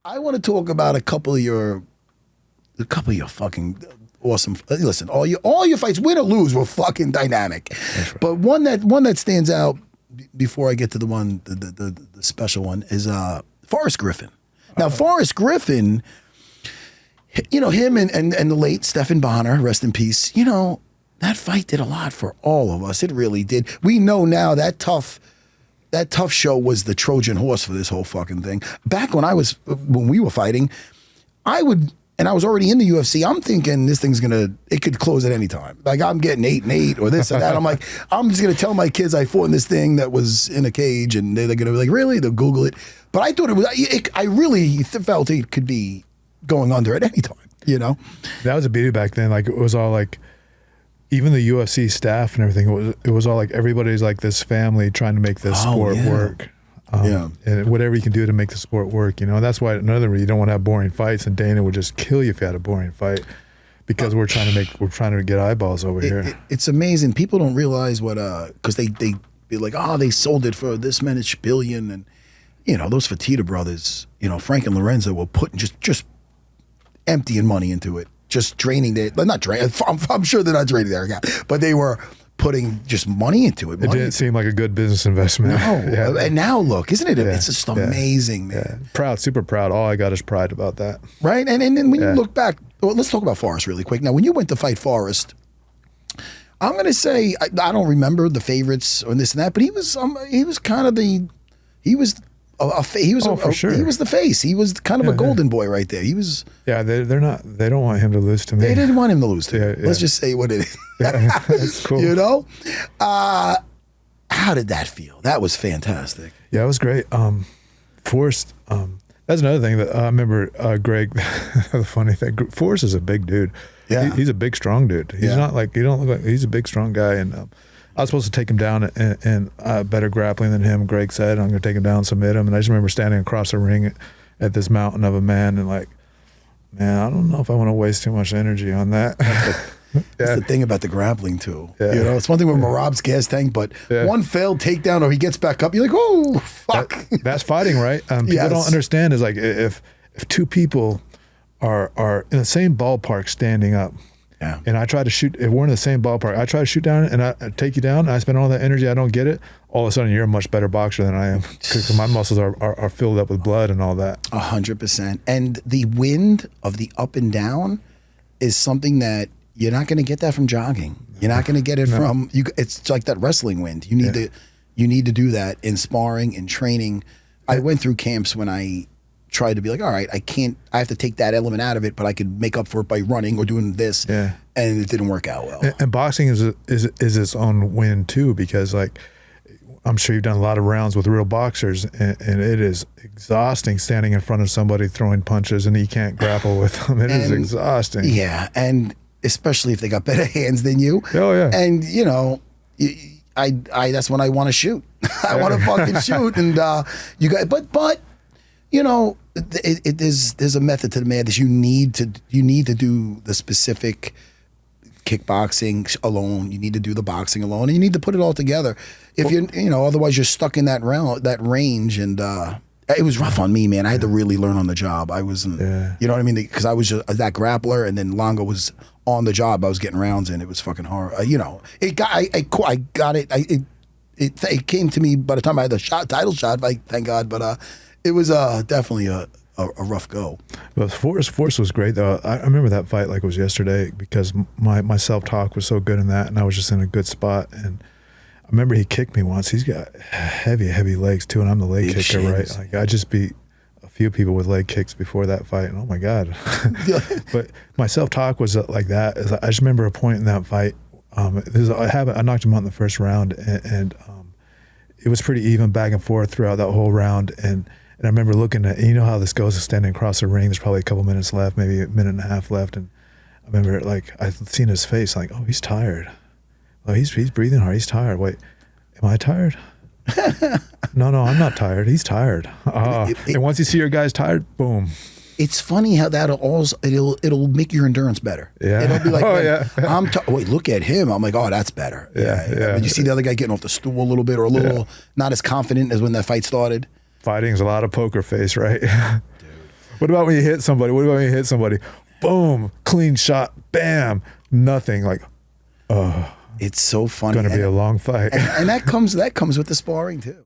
I want to talk about a couple of your fucking awesome. Listen, all your fights, win or lose, were fucking dynamic. Right. But one that stands out before I get to the special one is Forrest Griffin. Now, Forrest Griffin, you know, him and the late Stephen Bonner, rest in peace. You know, that fight did a lot for all of us. It really did. We know now that tough show was the Trojan horse for this whole fucking thing. Back when we were fighting, and I was already in the UFC, I'm thinking this thing's it could close at any time. Like, I'm getting 8-8 or this or that. I'm like, I'm just gonna tell my kids I fought in this thing that was in a cage, and they're gonna be like, really? They'll Google it. But I thought I really felt it could be going under at any time, you know? That was a beauty back then. Like, it was all like, even the UFC staff and everything, it was all like, everybody's like this family trying to make this sport work. And whatever you can do to make the sport work, you know. And that's why another reason you don't want to have boring fights, and Dana would just kill you if you had a boring fight, because we're trying to get eyeballs over here. It's amazing. People don't realize what because they be like, they sold it for this many billion, and you know, those Fertitta brothers, you know, Frank and Lorenzo were putting just emptying money into it, just draining it. But not draining. I'm sure they're not draining their account, but they were putting just money into it. It didn't seem like a good business investment. No. And now look, isn't it? It's just amazing, man. Yeah. Proud, super proud. All I got is pride about that. Right? And then when you look back, well, let's talk about Forrest really quick. Now, when you went to fight Forrest, I'm going to say, I don't remember the favorites or this and that, but he was kind of the face. He was kind of a golden boy right there. He was. Yeah, they don't want him to lose to me. They didn't want him to lose to you. Let's just say what it is. That's cool. You know? How did that feel? That was fantastic. Yeah, it was great. Forrest, that's another thing that I remember, Greg, the funny thing, Forrest is a big dude. Yeah. He's a big, strong dude. He's not like, you don't look like, he's a big, strong guy. And I was supposed to take him down in better grappling than him. Greg said, I'm going to take him down, submit him. And I just remember standing across the ring at this mountain of a man and like, man, I don't know if I want to waste too much energy on that. That's the thing about the grappling too. Yeah. You know, it's one thing with Marab's gas tank, but one failed takedown or he gets back up, you're like, oh, fuck. That's fighting, right? People don't understand is like if two people are in the same ballpark standing up, and I try to shoot, if we're in the same ballpark, I try to shoot down and I take you down, and I spend all that energy, I don't get it, all of a sudden you're a much better boxer than I am, because my muscles are filled up with blood and all that. 100%. And the wind of the up and down is something that you're not going to get that from jogging. You're not going to get it from you. It's like that wrestling wind. You need to do that in sparring, in training. I went through camps when I tried to be like, all right, I have to take that element out of it, but I could make up for it by running or doing this. Yeah. And it didn't work out well. And boxing is its own win too, because like, I'm sure you've done a lot of rounds with real boxers, and it is exhausting standing in front of somebody throwing punches and you can't grapple with them. It is exhausting. Yeah. And especially if they got better hands than you. Oh yeah. And you know, I that's when I want to shoot. I want to fucking shoot. And you got, but you know, there's a method to the madness. You need to do the specific kickboxing alone. You need to do the boxing alone, and you need to put it all together. If otherwise you're stuck in that range. And it was rough on me, man. I had to really learn on the job. I wasn't, you know what I mean? Because I was just that grappler, and then Longo was on the job. I was getting rounds in. It was fucking hard. I got it. It came to me by the time I had the title shot. Thank God. But it was definitely a rough go. Well, Forrest was great though. I remember that fight like it was yesterday, because my self-talk was so good in that, and I was just in a good spot. And I remember he kicked me once. He's got heavy legs too, and I'm the leg kicker, shins. Right? Like I just beat a few people with leg kicks before that fight, and oh my God. But my self-talk was like that. I just remember a point in that fight. I knocked him out in the first round, and it was pretty even back and forth throughout that whole round. And I remember looking at, you know how this goes, standing across the ring, there's probably a couple minutes left, maybe a minute and a half left. And I remember like, I'd seen his face, like, oh, he's tired. Oh, he's breathing hard, he's tired. Wait, am I tired? No, I'm not tired. He's tired. And once you see your guy's tired, boom. It's funny how it'll make your endurance better. Yeah. It'll be like, wait, look at him. I'm like, oh, that's better. Yeah. But you see the other guy getting off the stool a little bit, or a little not as confident as when that fight started. Fighting's a lot of poker face, right? What about when you hit somebody? What about when you hit somebody? Boom, clean shot, bam, nothing. Like, it's so funny. Gonna be a long fight. And that comes with the sparring too.